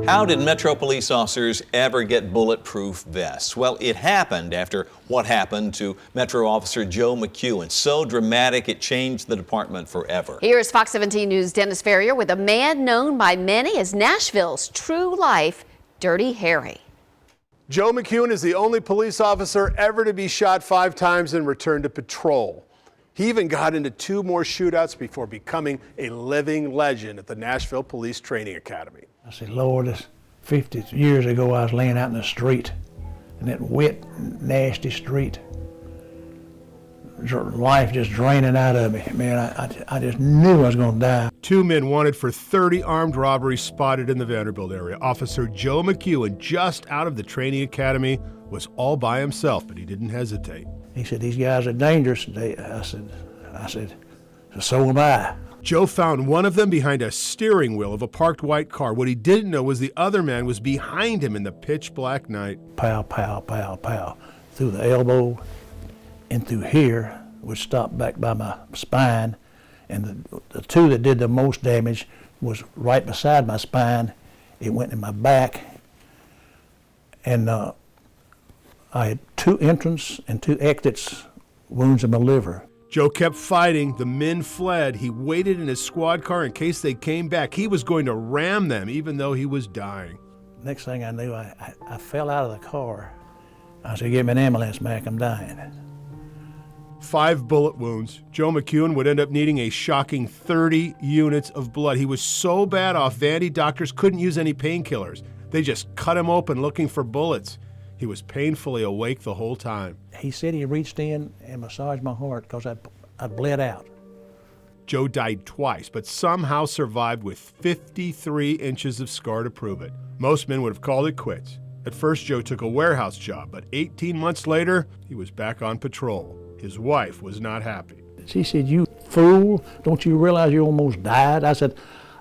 How did Metro police officers ever get bulletproof vests? Well, it happened after what happened to Metro Officer Joe McEwen. So dramatic, it changed the department forever. Here's Fox 17 News' Dennis Ferrier with a man known by many as Nashville's true life Dirty Harry. Joe McEwen is the only police officer ever to be shot 5 times and returned to patrol. He even got into 2 more shootouts before becoming a living legend at the Nashville Police Training Academy. I said, Lord, this 50 years ago I was laying out in the street, in that wet, nasty street. Life just draining out of me. Man, I just knew I was going to die. 2 men wanted for 30 armed robberies spotted in the Vanderbilt area. Officer Joe McEwen, just out of the training academy, was all by himself, but he didn't hesitate. He said, these guys are dangerous. I said, so am I. Joe found one of them behind a steering wheel of a parked white car. What he didn't know was the other man was behind him in the pitch black night. Pow, pow, pow, pow. Through the elbow and through here, which stopped back by my spine. And the 2 that did the most damage was right beside my spine. It went in my back. And I had 2 entrance and 2 exits wounds in my liver. Joe kept fighting. The men fled. He waited in his squad car in case they came back. He was going to ram them even though he was dying. Next thing I knew, I fell out of the car. I said, get me an ambulance, Mac, I'm dying. 5 bullet wounds. Joe McEwen would end up needing a shocking 30 units of blood. He was so bad off, Vandy doctors couldn't use any painkillers. They just cut him open looking for bullets. He was painfully awake the whole time. He said he reached in and massaged my heart because I bled out. Joe died twice, but somehow survived with 53 inches of scar to prove it. Most men would have called it quits. At first, Joe took a warehouse job, but 18 months later, he was back on patrol. His wife was not happy. She said, you fool, don't you realize you almost died? I said,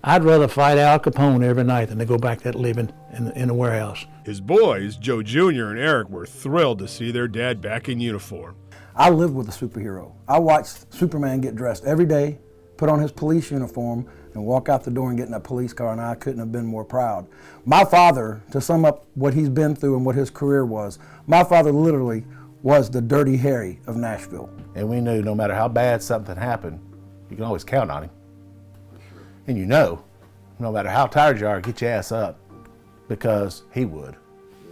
I'd rather fight Al Capone every night than to go back to living in the warehouse. His boys, Joe Jr. and Eric, were thrilled to see their dad back in uniform. I lived with a superhero. I watched Superman get dressed every day, put on his police uniform, and walk out the door and get in a police car, and I couldn't have been more proud. My father, to sum up what he's been through and what his career was, my father literally was the Dirty Harry of Nashville. And we knew no matter how bad something happened, you can always count on him. And you know, no matter how tired you are, get your ass up, because he would.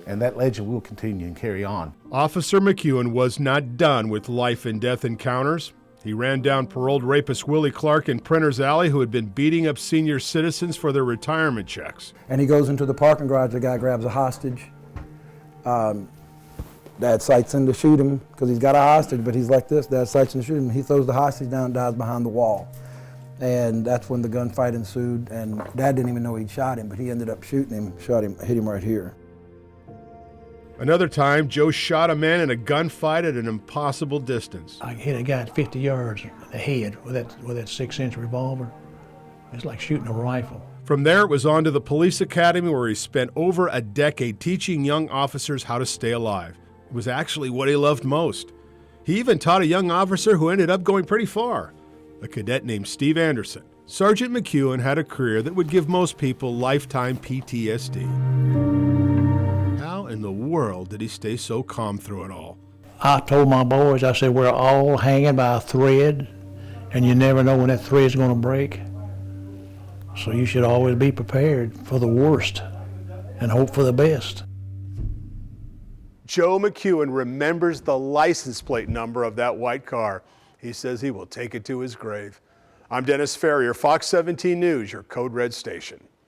And that legend will continue and carry on. Officer McEwen was not done with life and death encounters. He ran down paroled rapist Willie Clark in Printer's Alley, who had been beating up senior citizens for their retirement checks. And he goes into the parking garage, the guy grabs a hostage. Dad sights in to shoot him because he's got a hostage, but he's like this. Dad sights in to shoot him. He throws the hostage down and dies behind the wall. And that's when the gunfight ensued, and Dad didn't even know he'd shot him, but he ended up shooting him, hit him right here. Another time, Joe shot a man in a gunfight at an impossible distance. I hit a guy at 50 yards in the head with that 6-inch revolver. It's like shooting a rifle. From there, it was on to the police academy, where he spent over a decade teaching young officers how to stay alive. It was actually what he loved most. He even taught a young officer who ended up going pretty far, a cadet named Steve Anderson. Sergeant McEwen had a career that would give most people lifetime PTSD. How in the world did he stay so calm through it all? I told my boys, I said, we're all hanging by a thread, and you never know when that thread's going to break. So you should always be prepared for the worst and hope for the best. Joe McEwen remembers the license plate number of that white car. He says he will take it to his grave. I'm Dennis Ferrier, Fox 17 News, your Code Red station.